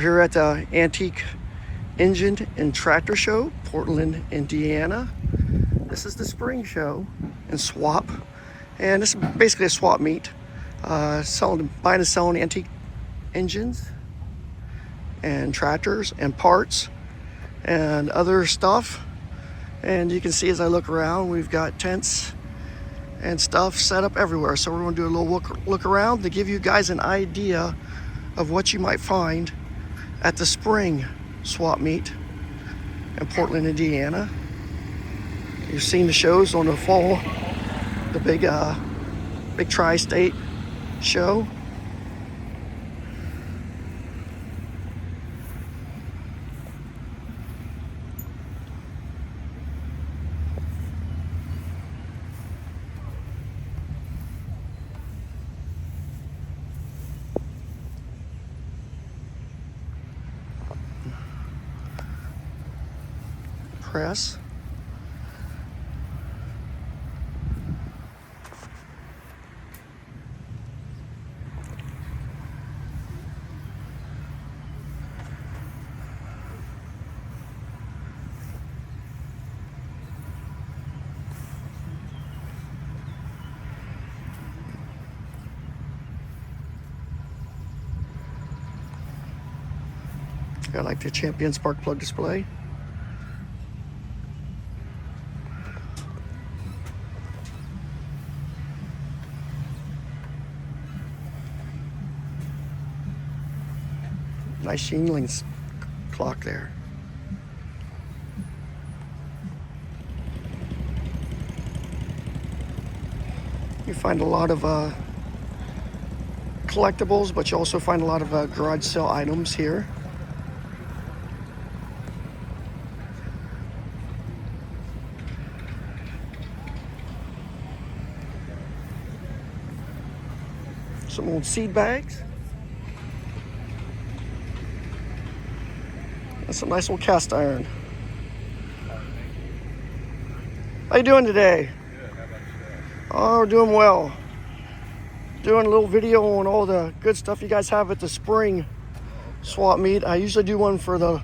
We're here at the Antique Engine and Tractor Show, Portland, Indiana. This is the spring show and swap. And this is basically a swap meet. Buying and selling antique engines and tractors and parts and other stuff. And you can see as I look around, we've got tents and stuff set up everywhere. So we're going to do a little look around to give you guys an idea of what you might find at the spring swap meet in Portland, Indiana. You've seen the shows on the fall, the big tri-state show. Press. Got like the Champion spark plug display. Nice Sheenling's clock there. You find a lot of collectibles, but you also find a lot of garage sale items here. Some old seed bags. And some nice old cast iron. How you doing today? Good. How about yourself? Oh, we're doing well. Doing a little video on all the good stuff you guys have at the spring swap meet. I usually do one for the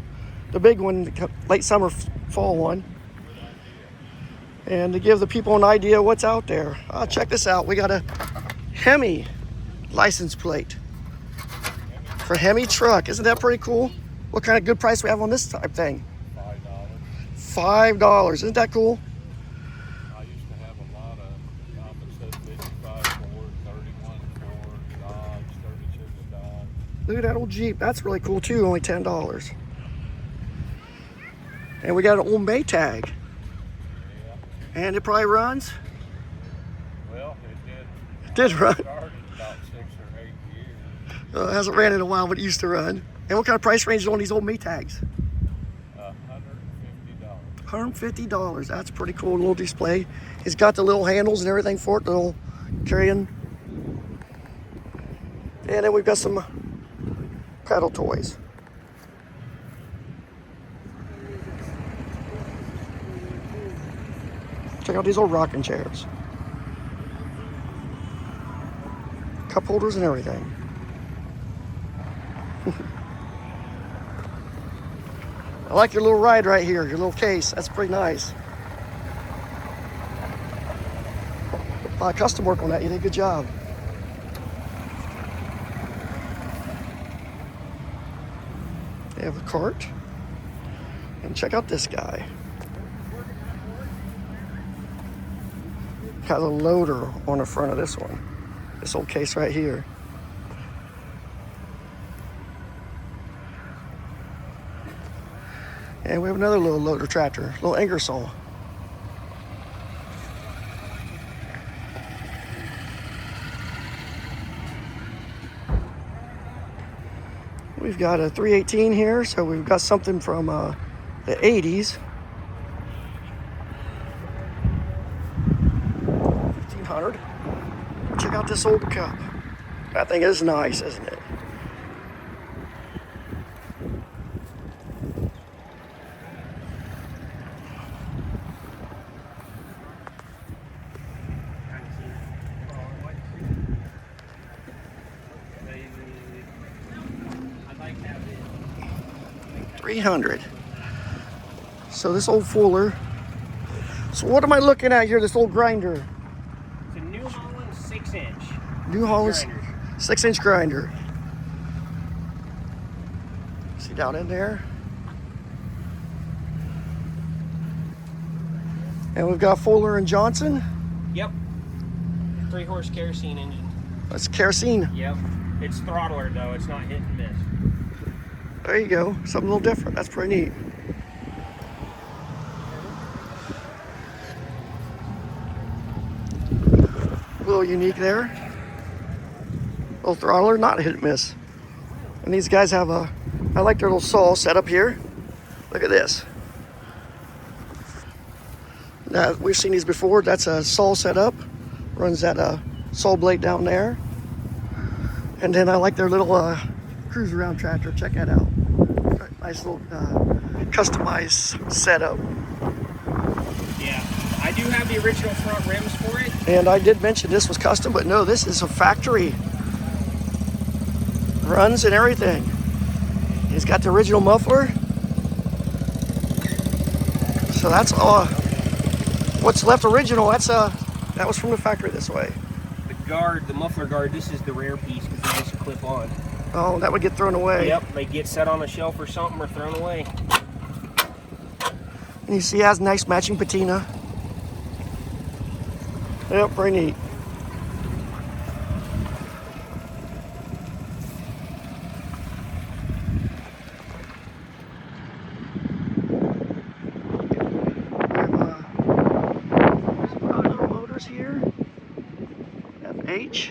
big one, the late summer, fall one. And to give the people an idea what's out there. Check this out. We got a Hemi license plate for Hemi truck. Isn't that pretty cool? What kind of good price we have on this type thing? $5. $5. Isn't that cool? I used to have a lot of that said 55 Ford, 31 Ford, Dodge, 32 Dodge. Look at that old Jeep. That's really cool too. Only $10. And we got an old Maytag. Yeah. And it probably runs. Well, It did run. started about 6 or 8 years. It hasn't ran in a while, but it used to run. And what kind of price range is on these old Maytags? $150. $150. That's pretty cool. Little display. It's got the little handles and everything for it, the little carrying. And then we've got some pedal toys. Check out these old rocking chairs. Cup holders and everything. I like your little ride right here, your little case. That's pretty nice. A lot of custom work on that. You did a good job. They have a cart. And check out this guy. Got a loader on the front of this one. This old case right here. And we have another little loader tractor, little Ingersoll. We've got a 318 here, so we've got something from the 80s. 1500. Check out this old cup. That thing is nice, isn't it? $300. So this old Fuller. So what am I looking at here? This old grinder. It's a New Holland 6-inch. New Holland grinder. 6-inch grinder. See down in there. And we've got Fuller and Johnson. Yep. 3-horse kerosene engine. That's kerosene. Yep. It's throttler though. It's not hit and miss. There you go. Something a little different. That's pretty neat. A little unique there. Little throttler, not hit and miss. And these guys have a, I like their little saw set up here. Look at this. Now, we've seen these before. That's a saw set up. Runs that saw blade down there. And then I like their little cruise around tractor. Check that out. Nice little customized setup. Yeah. I do have the original front rims for it. And I did mention this was custom, but no, this is a factory. Runs and everything. He's got the original muffler. So that's what's left original. That's that was from the factory this way. The guard, the muffler guard, this is the rare piece because they just clip on. Oh, that would get thrown away. Yep, they get set on a shelf or something or thrown away. And you see, it has nice matching patina. Yep, very neat. We have some other little motors here. FH.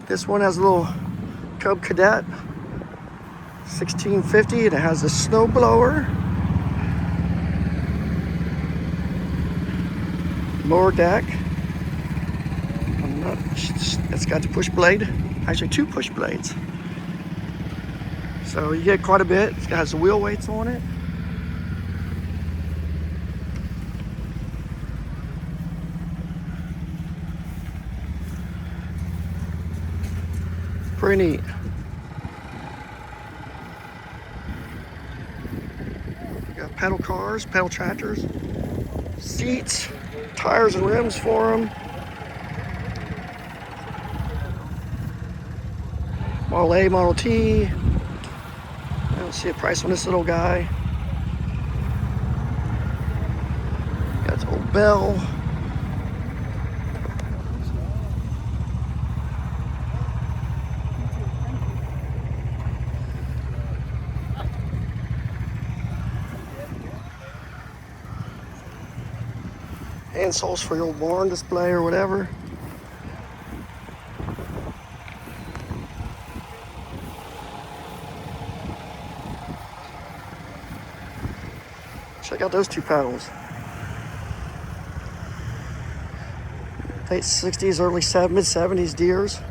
This one has a little Cub Cadet 1650 and it has a snow blower. Mower deck. It's got the push blade. Actually 2 push blades. So you get quite a bit. It has the wheel weights on it. Pretty neat. We got pedal cars, pedal tractors, seats, tires and rims for them. Model A, Model T. I don't see a price on this little guy. Got the old bell. Handsaws for your barn display or whatever. Check out those 2 pedals. Late 60s, early mid 70s Deeres.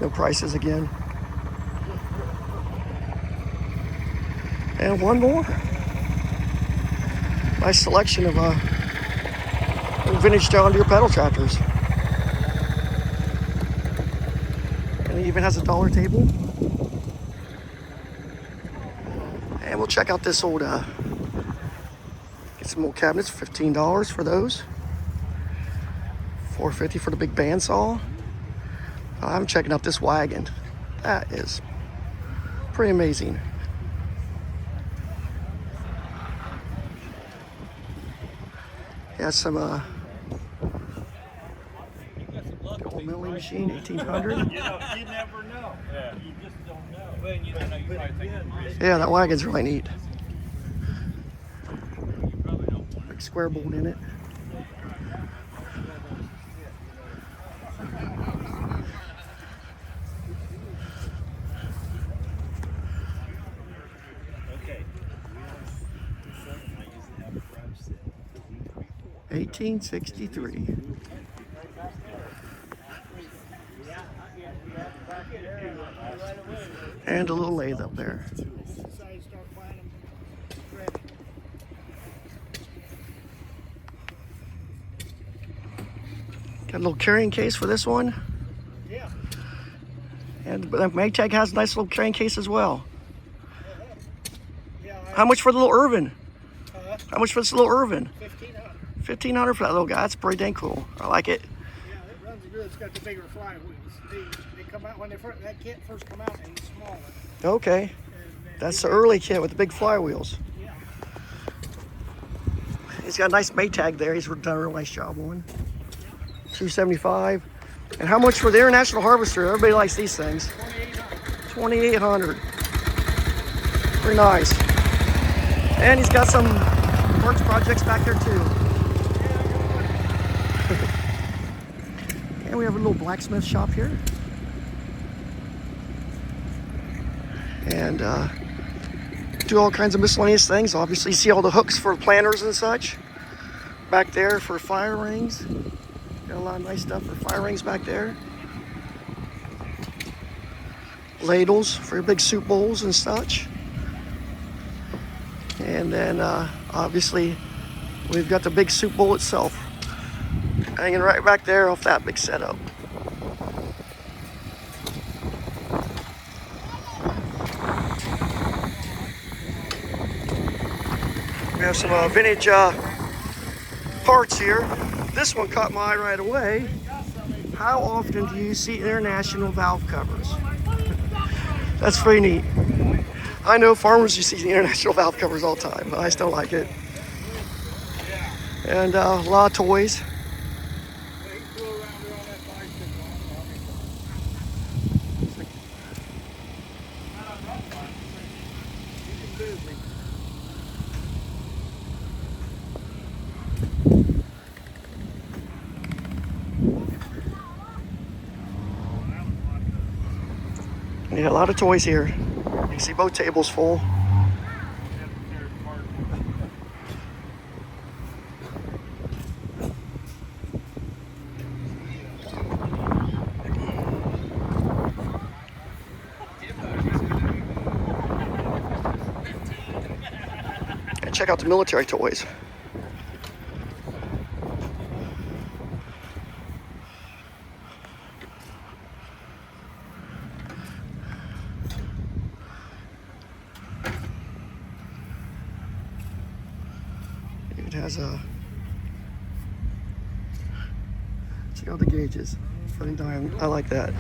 No prices again. And one more. Nice selection of vintage John Deere pedal tractors. And it even has a dollar table. And we'll check out this old, get some old cabinets, $15 for those. $4.50 for the big bandsaw. I'm checking out this wagon. That is pretty amazing. Got some old milling machine, 1800. You never know. Yeah. You just don't know. Well, you don't know. You might think it's Yeah, that wagon's really neat. Big square bolt in it. Okay. 1863. And a little lathe up there. Got a little carrying case for this one. Yeah. And the Maytag has a nice little carrying case as well. Yeah. How much for the little Irvin? How much for this little Irvin? 1,500. $1,500 for that little guy. That's pretty dang cool. I like it. Yeah, it runs good. It's got the bigger flywheels. They come out when that kit first come out, and smaller. Okay. That's the early kit with the big flywheels. Yeah. He's got a nice Maytag there. He's done a real nice job on. $275. And how much for the International Harvester? Everybody likes these things. $2,800. Pretty nice. And he's got some parts projects back there too. And we have a little blacksmith shop here. And do all kinds of miscellaneous things. Obviously, you see all the hooks for planters and such. Back there for fire rings. Got a lot of nice stuff for fire rings back there. Ladles for your big soup bowls and such. And then obviously we've got the big soup bowl itself hanging right back there off that big setup. We have some vintage parts here. This one caught my eye right away. How often do you see international valve covers? That's pretty neat. I know farmers, you see the international valve covers all the time, but I still like it. And a lot of toys. Yeah, a lot of toys here. You can see both tables full. And check out the military toys. It has a, check out the gauges. Pretty darn, I like that.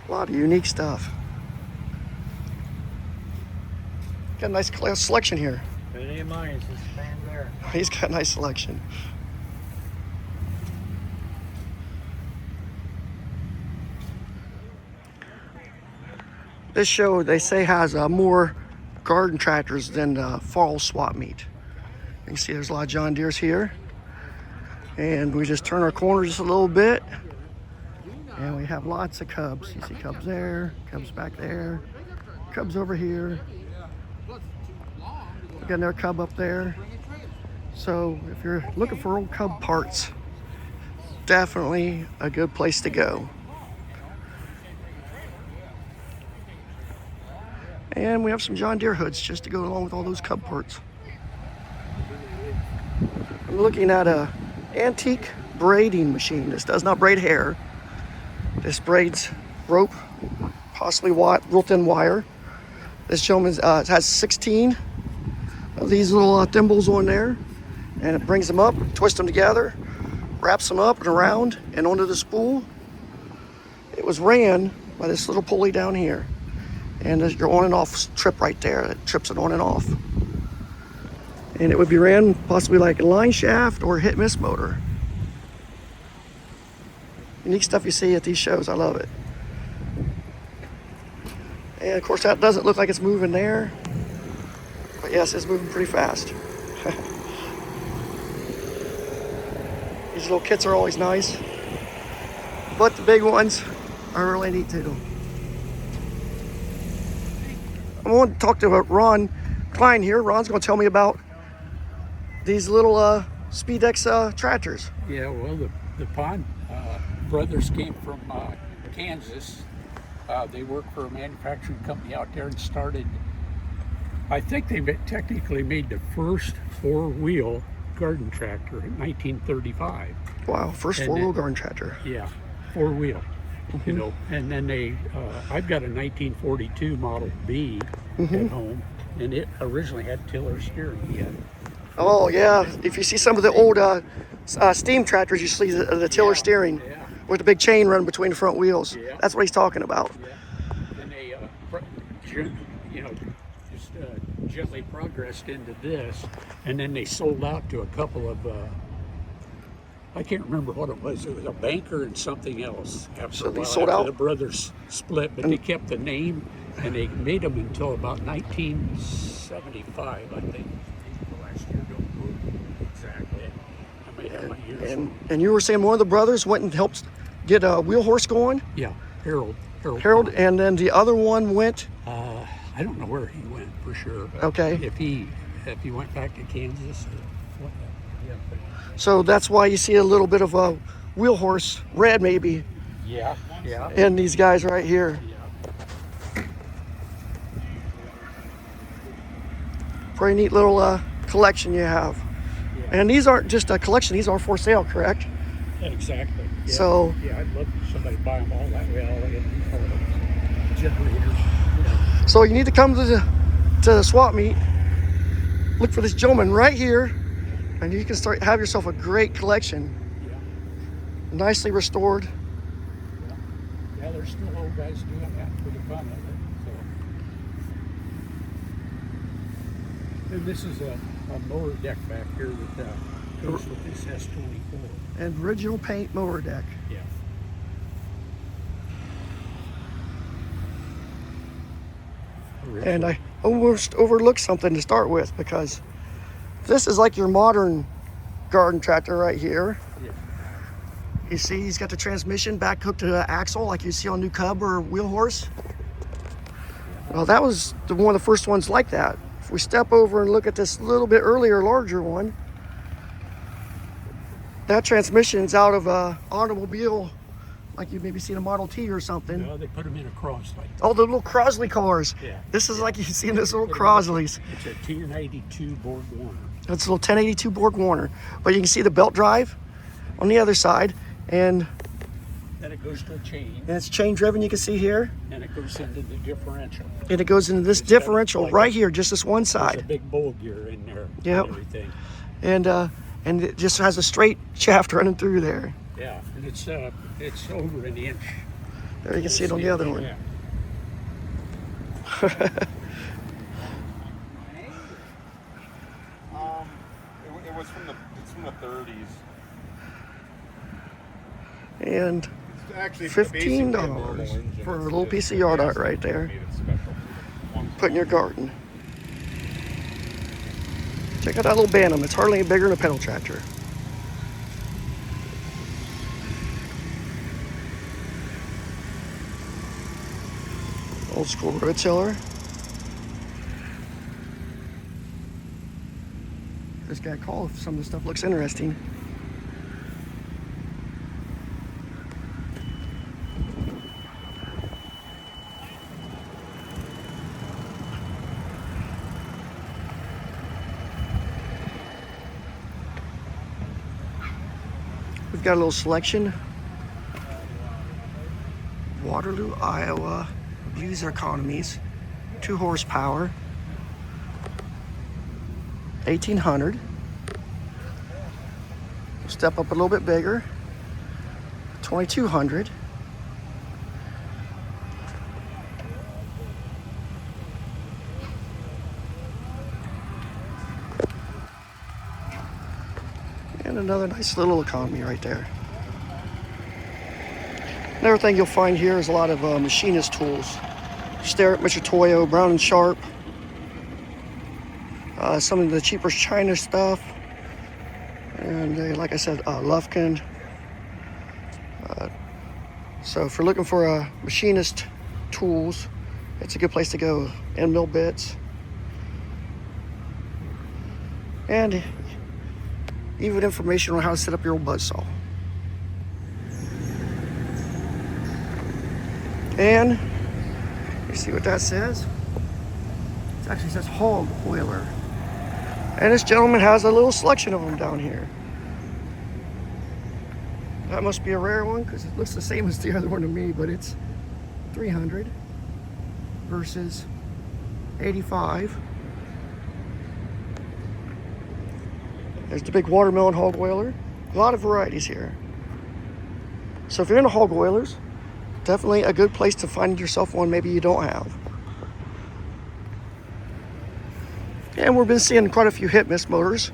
A lot of unique stuff. Got a nice selection here. It ain't mine, it's his fan there. He's got a nice selection. This show, they say, has more garden tractors than fall swap meet. You can see there's a lot of John Deeres here. And we just turn our corner just a little bit. And we have lots of Cubs. You see Cubs there, Cubs back there, Cubs over here. We got another Cub up there. So if you're looking for old Cub parts, definitely a good place to go. And we have some John Deere hoods just to go along with all those Cub parts. I'm looking at a antique braiding machine. This does not braid hair. This braids rope, possibly built-in wire. This gentleman has 16 of these little thimbles on there, and it brings them up, twists them together, wraps them up and around and onto the spool. It was ran by this little pulley down here. And there's your on and off trip right there that trips it on and off. And it would be ran possibly like a line shaft or a hit miss motor. Unique stuff you see at these shows. I love it. And of course that doesn't look like it's moving there. But yes, it's moving pretty fast. These little kits are always nice. But the big ones are really neat too. I want to talk to Ron Klein here. Ron's going to tell me about these little SpeedX tractors. Yeah, well, the Pond brothers came from Kansas. They work for a manufacturing company out there and started I think they technically made the first four-wheel garden tractor in 1935. Wow, first And four-wheel it- garden tractor. Yeah, four-wheel. You know, and then I've got a 1942 Model B at home, and it originally had tiller steering yet. Oh yeah, if you see some of the old steam tractors, you see the tiller steering Yeah. with the big chain running between the front wheels. Yeah. That's what he's talking about. Yeah. And they, you know, just gently progressed into this, and then they sold out to a couple of, I can't remember what it was. It was a banker and something else. So they sold out? The brothers split, but they kept the name, and they made them until about 1975, I think. The last year, don't quote exactly. I may have my years wrong. And you were saying one of the brothers went and helped get a wheel horse going? Yeah, Harold. Harold, and then the other one went? I don't know where he went for sure. But Okay. If he went back to Kansas or what? Yeah. So that's why you see a little bit of a wheel horse red maybe Yeah. in these guys right here. Pretty neat little collection you have. Yeah. And these aren't just a collection, these are for sale, correct? Exactly. Yeah. So- yeah, I'd love somebody to buy them all that way. All the generators. Yeah. So you need to come to the swap meet, look for this gentleman right here, and you can have yourself a great collection. Yeah. Nicely restored. Yeah, there's still old guys doing that for the fun of it. So. And this is a mower deck back here that goes with this S24. And original paint mower deck. Yeah. And I almost overlooked something to start with, because this is like your modern garden tractor right here. Yeah. You see he's got the transmission back hooked to the axle like you see on New Cub or Wheel Horse. Well, that was one of the first ones like that. If we step over and look at this little bit earlier, larger one, that transmission's out of a automobile, like you maybe seen a Model T or something. No, they put them in a cross like that. Oh, the little Crosley cars. Yeah. This is like you see in this little Crosleys. It's a 1082 Borg Warner. It's a little 1082 Borg Warner. But you can see the belt drive on the other side, and Then it goes to a chain, it's chain driven, you can see here. and it goes into the differential. And it goes into this It's got differential like right here, just this one There's a side. big bowl gear in there. Yep. And everything. And it just has a straight shaft running through there. Yeah, and it's over an inch. There you can see it on the other one. Yeah. It was from the 30s. And It's actually $15 basically a normal engine. for a It's little just piece of yard art the right there. made it special. Put in your garden. Check out that little Bantam. It's hardly any bigger than a pedal tractor. Old school rototiller. This guy call if some of the stuff looks interesting. We've got a little selection. Waterloo, Iowa, user economies, 2 horsepower, 1800. Step up a little bit bigger, 2200. And another nice little economy right there. Another thing you'll find here is a lot of machinist tools. Starrett, Mr. Toyo, Brown and Sharp. Some of the cheaper China stuff. And like I said, Lufkin. So if you're looking for machinist tools, it's a good place to go. End mill bits. And even information on how to set up your old buzzsaw. And you see what that says? It's actually says hog oiler. And this gentleman has a little selection of them down here. That must be a rare one because it looks the same as the other one to me, but it's 300 versus 85. There's the big watermelon hog oiler. A lot of varieties here. So if you're into hog oilers, definitely a good place to find yourself one maybe you don't have. And we've been seeing quite a few hit miss motors.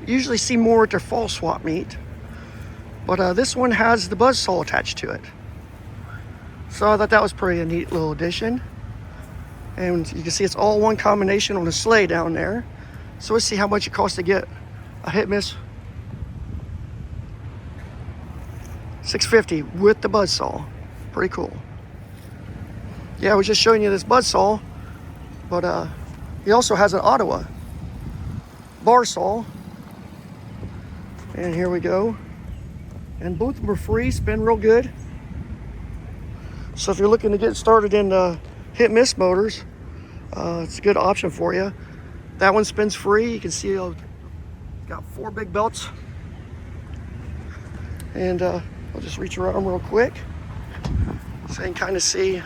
You usually see more at their fall swap meet. But this one has the buzzsaw attached to it. So I thought that was pretty a neat little addition. And you can see it's all one combination on a sleigh down there. So let's see how much it costs to get a hit miss. $650 with the buzzsaw. Pretty cool. Yeah, I was just showing you this buzzsaw, but he also has an Ottawa bar saw. And here we go. And both of them are free, spin real good. So if you're looking to get started in hit miss motors, it's a good option for you. That one spins free. You can see it's got 4 big belts. And I'll just reach around them real quick so you can kind of see.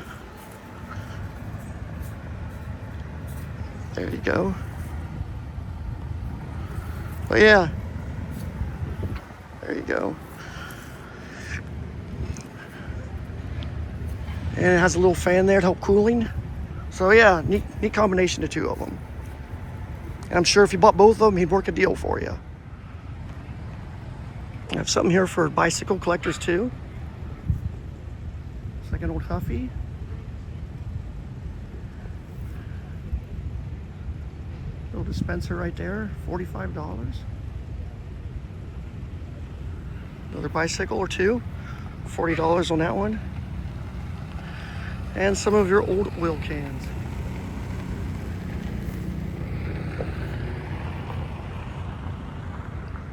There you go. But yeah, there you go. And it has a little fan there to help cooling. So yeah, neat combination of 2 of them. And I'm sure if you bought both of them, he'd work a deal for you. I have something here for bicycle collectors too. It's like an old Huffy. Little dispenser right there, $45. Another bicycle or 2, $40 on that one. And some of your old oil cans.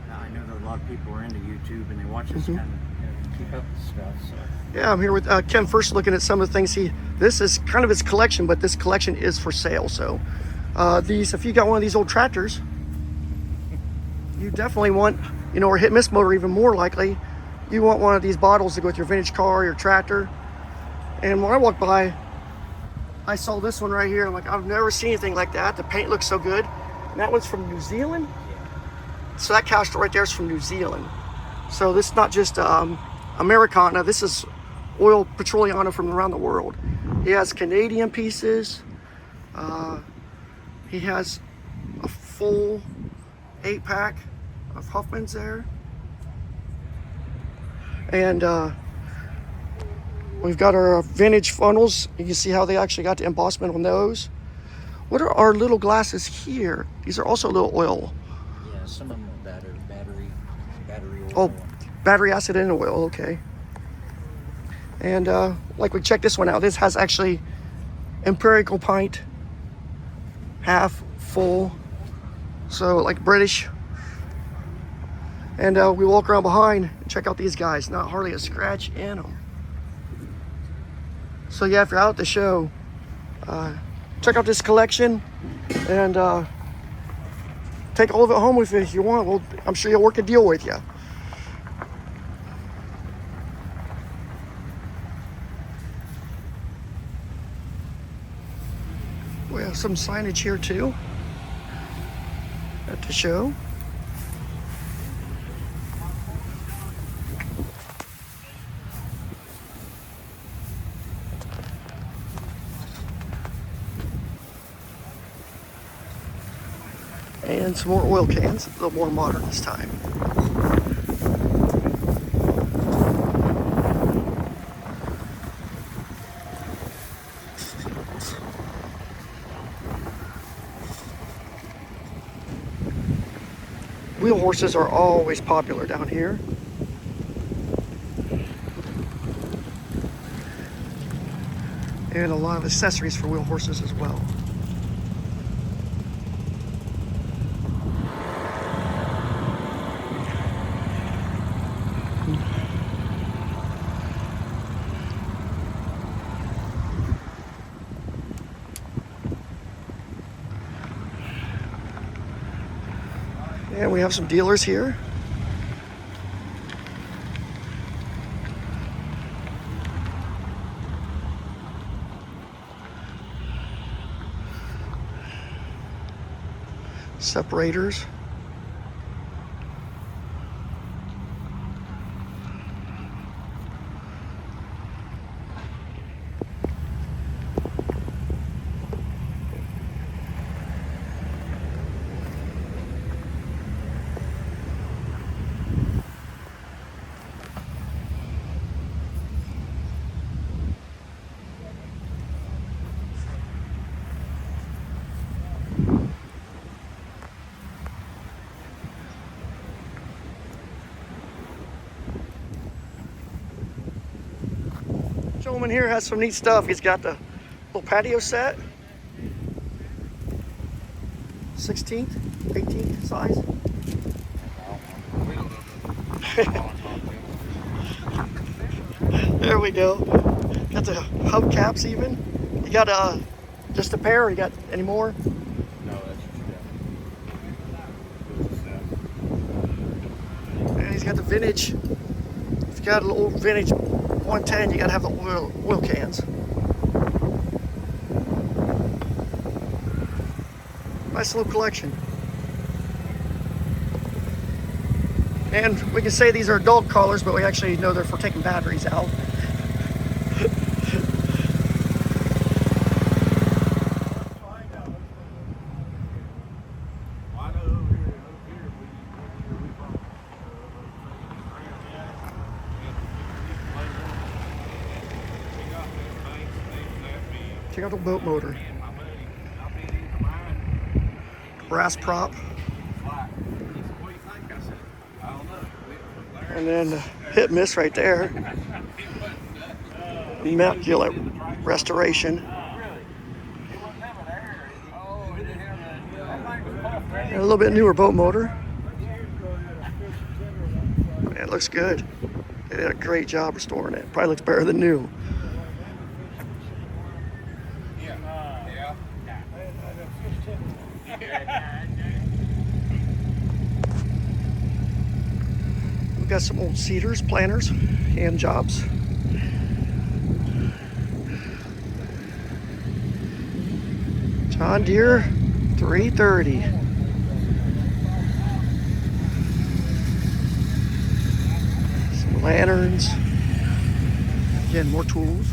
Now, I know that a lot of people are into YouTube and they watch us kind of keep up with stuff. So. Yeah, I'm here with Ken first looking at some of the things this is kind of his collection, but this collection is for sale. So if you got one of these old tractors, you definitely want, or hit miss motor even more likely, you want one of these bottles to go with your vintage car or your tractor. And when I walked by, I saw this one right here. I'm like, I've never seen anything like that. The paint looks so good. And that one's from New Zealand. So that caster right there is from New Zealand. So this is not just Americana. This is oil Petroleiana from around the world. He has Canadian pieces. He has a full 8-pack of Huffmans there. And we've got our vintage funnels. You can see how they actually got the embossment on those. What are our little glasses here? These are also little oil. Yeah, some of them are battery oil. Oh, battery acid and oil, okay. And like we checked this one out. This has actually empirical pint, half full. So like British. And we walk around behind and check out these guys. Not hardly a scratch in them. So yeah, if you're out at the show, check out this collection and take all of it home with you if you want. Well, I'm sure he'll work a deal with you. We have some signage here too at the show. And some more oil cans, a little more modern this time. Wheel horses are always popular down here. And a lot of accessories for wheel horses as well. And we have some dealers here. Separators. Gentleman here has some neat stuff. He's got the little patio set, 16th, 18th size. There we go. Got the hubcaps even. You got just a pair, or you got any more? No, that's just And he's got the vintage. If you got a little vintage 110, you gotta have the oil cans. Nice little collection. And we can say these are adult colors, but we actually know they're for taking batteries out. Check out the boat motor. Brass prop. And then the hit miss right there. Immaculate restoration. And a little bit newer boat motor. It looks good. They did a great job restoring it. Probably looks better than new. We've got some old cedars, planters, hand jobs. John Deere 330. Some lanterns. Again, more tools.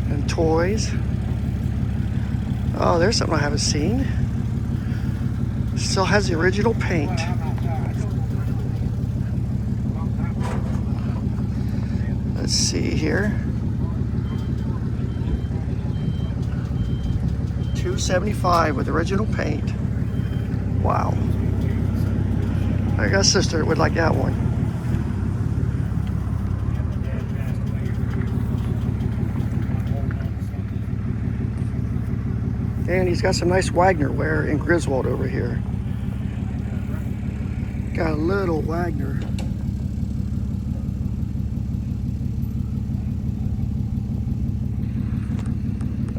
And toys. Oh, there's something I haven't seen. Still has the original paint. Let's see here. $275 with original paint. Wow. I got a sister that would like that one. And he's got some nice Wagner wear in Griswold over here. Got a little Wagner.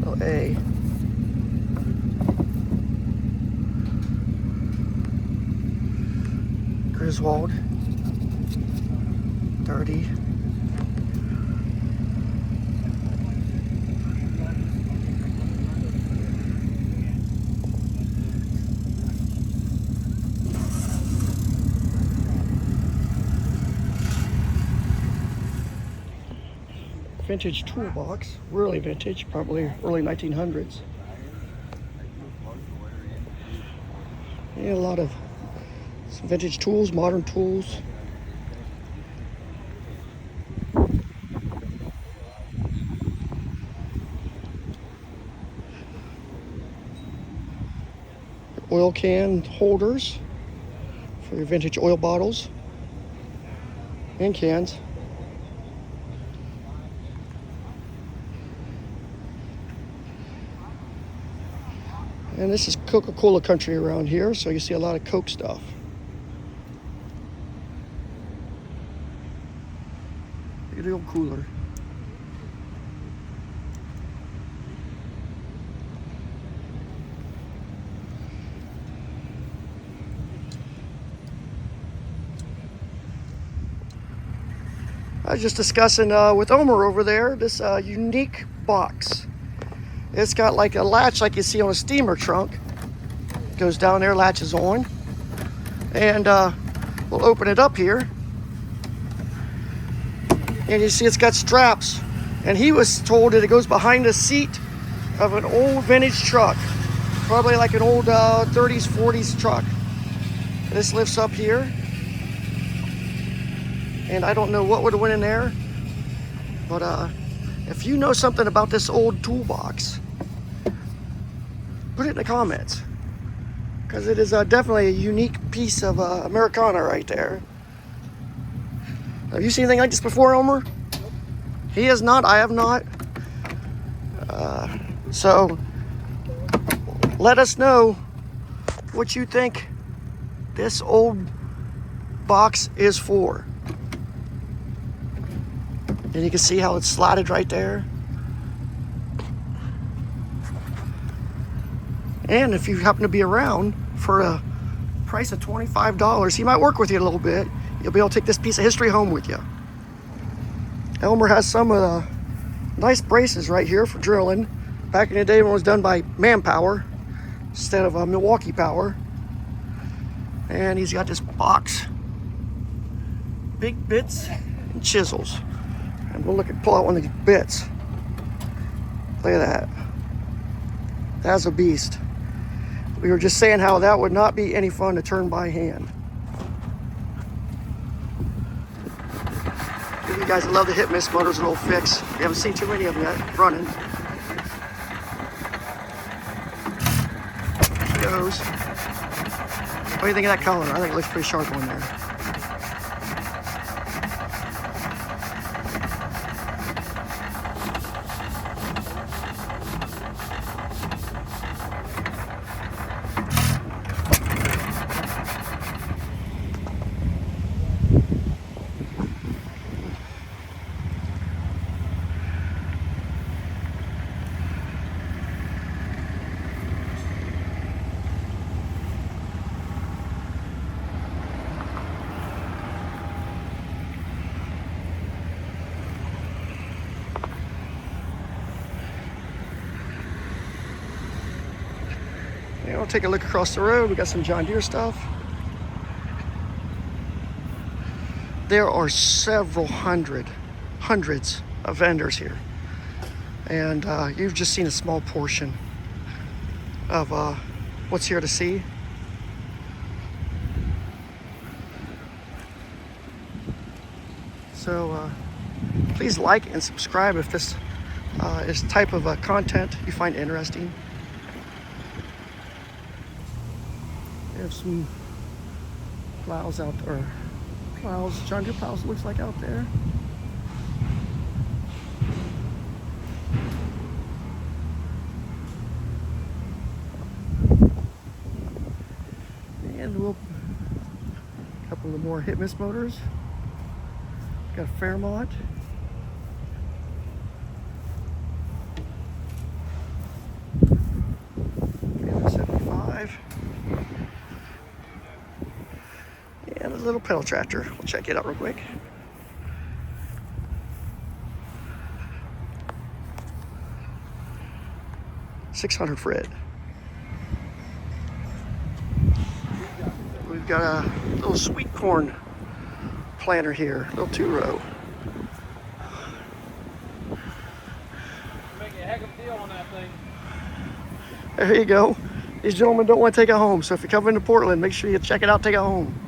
LA. Griswold. 30. Vintage toolbox, really vintage, probably early 1900s. Yeah, a lot of some vintage tools, modern tools. Oil can holders for your vintage oil bottles and cans. And this is Coca-Cola country around here, so you see a lot of Coke stuff. Look at the old cooler. I was just discussing with Omer over there this unique box. It's got like a latch like you see on a steamer trunk. Goes down there, latches on. And we'll open it up here. And you see it's got straps. And he was told that it goes behind the seat of an old vintage truck. Probably like an old 30s, 40s truck. This lifts up here. And I don't know what would have went in there. But if you know something about this old toolbox, put it in the comments. Because it is definitely a unique piece of Americana right there. Have you seen anything like this before, Elmer? He has not. I have not. So let us know what you think this old box is for. And you can see how it's slotted right there. And if you happen to be around for a price of $25, he might work with you a little bit. You'll be able to take this piece of history home with you. Elmer has some of the nice braces right here for drilling. Back in the day when it was done by manpower instead of Milwaukee power. And he's got this box, big bits and chisels. And we'll pull out one of these bits. Look at that. That's a beast. We were just saying how that would not be any fun to turn by hand. Give you guys that love the hit miss motors a little fix. We haven't seen too many of them yet running. There she goes. What do you think of that color? I think it looks pretty sharp on there. Yeah, we'll take a look across the road. We got some John Deere stuff. There are several hundreds of vendors here. And you've just seen a small portion of what's here to see. So please like and subscribe if this is type of content you find interesting. We have some plows out there. Plows, John Deere plows, looks like out there. And we'll a couple of more hit miss motors. Got a Fairmont. And a little pedal tractor. We'll check it out real quick. $600 for it. We've got a little sweet corn planter here, little 2-row. Make a heck of a deal on that thing. There you go. These gentlemen don't want to take it home, so if you come into Portland, make sure you check it out, take it home.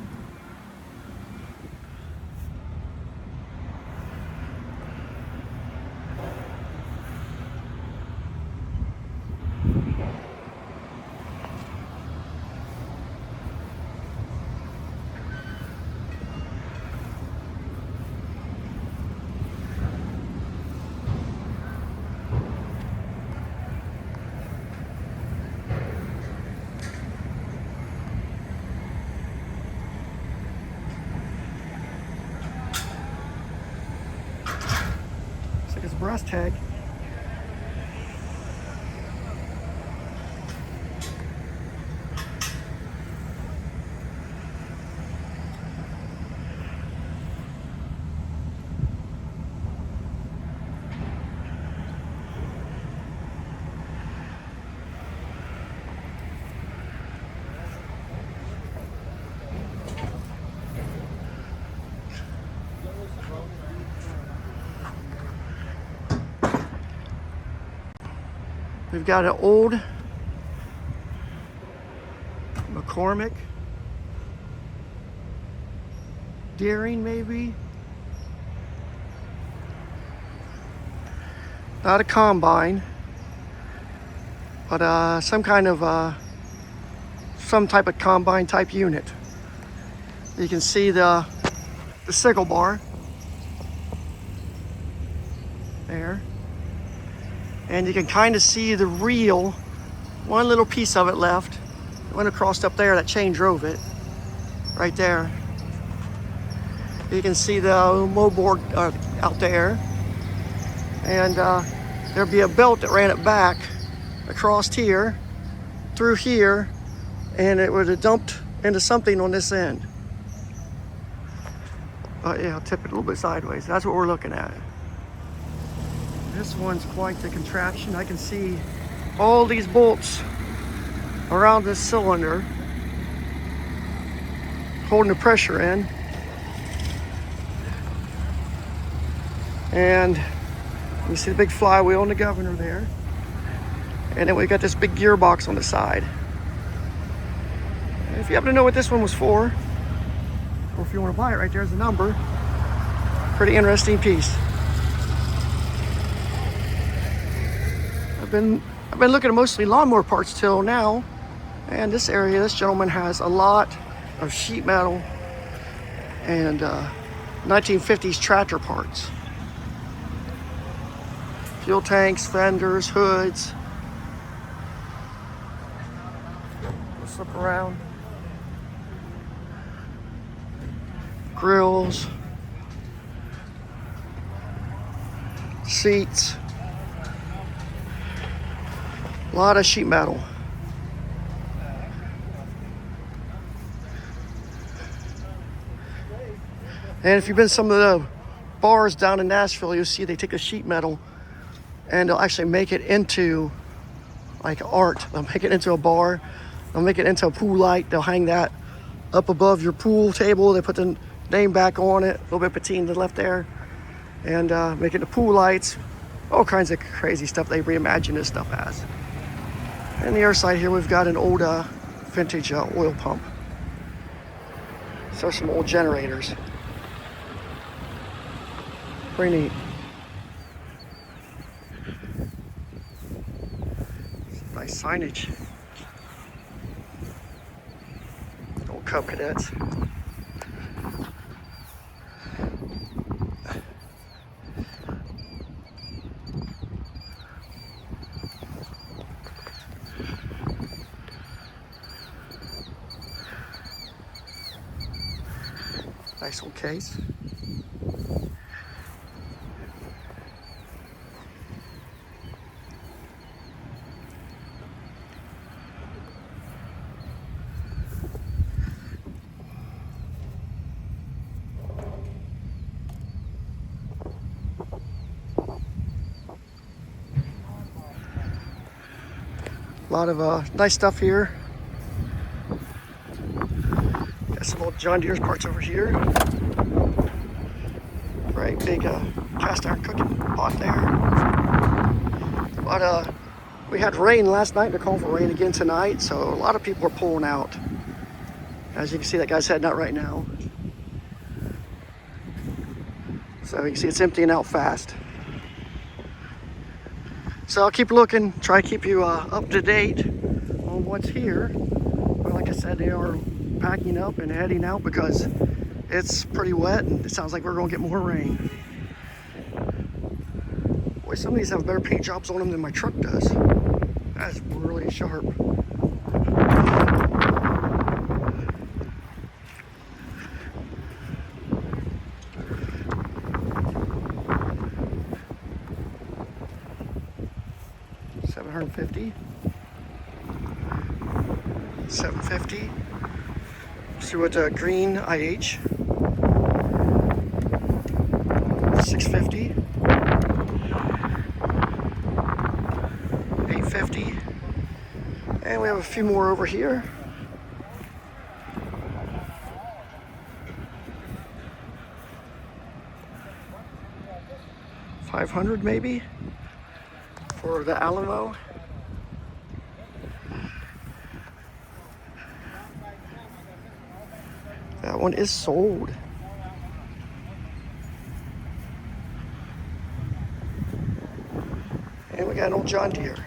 It's a brass tag. We've got an old McCormick, Deering maybe. Not a combine, but some kind of some type of combine type unit. You can see the sickle bar there, and you can kind of see the reel. One little piece of it left. It went across up there. That chain drove it right there. You can see the moldboard out there, and there'd be a belt that ran it back across here, through here, and it would have dumped into something on this end. Yeah, I'll tip it a little bit sideways. That's what we're looking at. This one's quite the contraption. I can see all these bolts around this cylinder holding the pressure in. And you see the big flywheel and the governor there. And then we got this big gearbox on the side. And if you happen to know what this one was for, or if you want to buy it, right there's the number. Pretty interesting piece. I've been looking at mostly lawnmower parts till now, and this area, this gentleman has a lot of sheet metal and 1950s tractor parts. Fuel tanks, fenders, hoods. We'll slip around. Grills. Seats. A lot of sheet metal. And if you've been to some of the bars down in Nashville, you'll see they take the sheet metal and they'll actually make it into like art. They'll make it into a bar. They'll make it into a pool light. They'll hang that up above your pool table. They put the name back on it, a little bit of patina left there, and make it into pool lights. All kinds of crazy stuff they reimagine this stuff as. And the other side here, we've got an old vintage oil pump. So some old generators. Pretty neat. Nice signage. Old Cub Cadets. Nice old case. A lot of nice stuff here. Got some old John Deere's parts over here. Right, big cast iron cooking pot there. But we had rain last night. They're calling for rain again tonight, so a lot of people are pulling out. As you can see, that guy's heading out right now. So you can see it's emptying out fast. So I'll keep looking, try to keep you up to date on what's here. But like I said, they are packing up and heading out because it's pretty wet and it sounds like we're gonna get more rain. Boy, some of these have better paint jobs on them than my truck does. That's really sharp. $750. $750. See what green IH. $650. $850. And we have a few more over here. $500 maybe for the Alamo. That one is sold. And we got an old John Deere.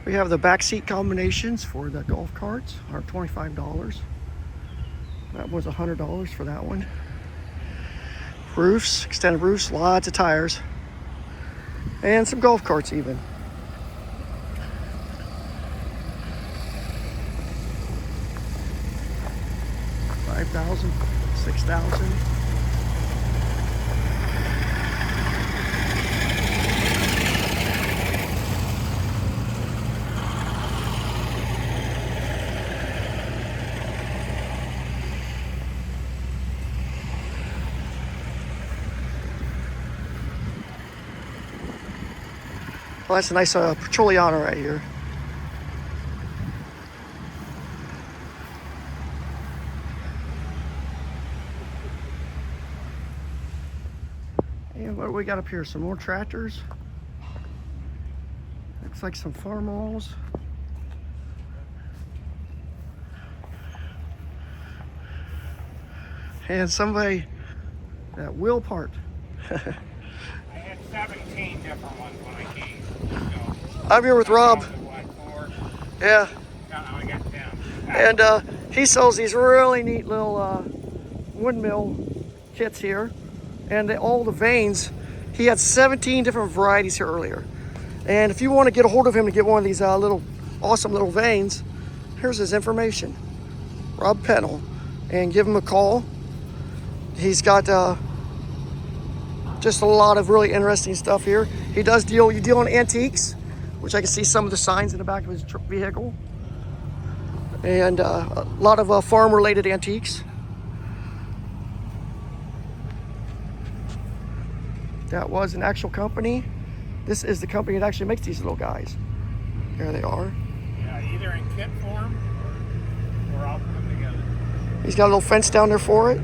We have the back seat combinations for the golf carts, are $25. That was $100 for that one. Roofs, extended roofs, lots of tires, and some golf carts even. $5,000, $6,000. Well, that's a nice Petroleiana right here. And what do we got up here? Some more tractors. Looks like some farm-alls. And somebody that will part. I had 17 different ones when I came. So I'm here with Rob. Yeah. I got 10. And he sells these really neat little windmill kits here. And all the vanes, he had 17 different varieties here earlier. And if you want to get a hold of him to get one of these little awesome little vanes, here's his information. Rob Pennell. And give him a call. He's got just a lot of really interesting stuff here. He does deal in antiques, which I can see some of the signs in the back of his vehicle. And a lot of farm-related antiques. That was an actual company. This is the company that actually makes these little guys. There they are. Yeah, either in kit form or I'll put them together. He's got a little fence down there for it.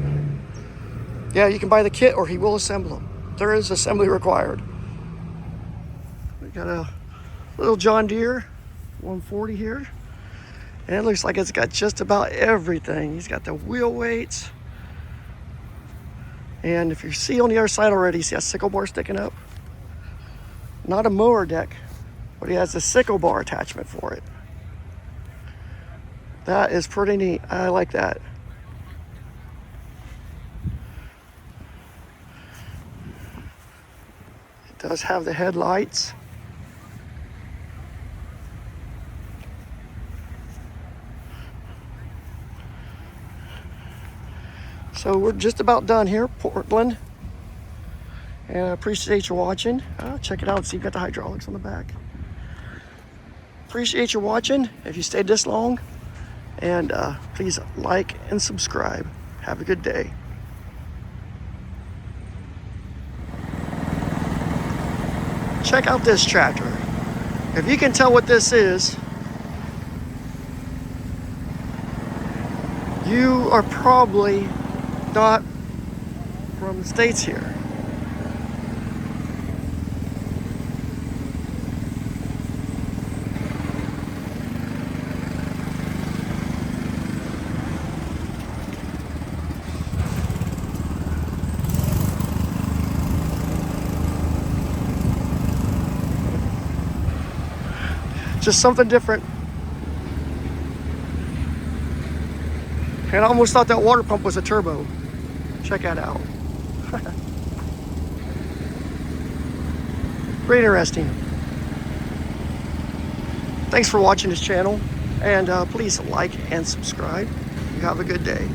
Yeah, you can buy the kit or he will assemble them. There is assembly required. We got a little John Deere 140 here. And it looks like it's got just about everything. He's got the wheel weights. And if you see on the other side already, you see a sickle bar sticking up. Not a mower deck, but he has a sickle bar attachment for it. That is pretty neat. I like that. It does have the headlights. So we're just about done here, Portland. And I appreciate you watching. Check it out, see, you've got the hydraulics on the back. Appreciate you watching if you stayed this long. And please like and subscribe. Have a good day. Check out this tractor. If you can tell what this is, you are probably not from the States here. Just something different. And I almost thought that water pump was a turbo. Check that out. Very interesting. Thanks for watching this channel. And please like and subscribe. You have a good day.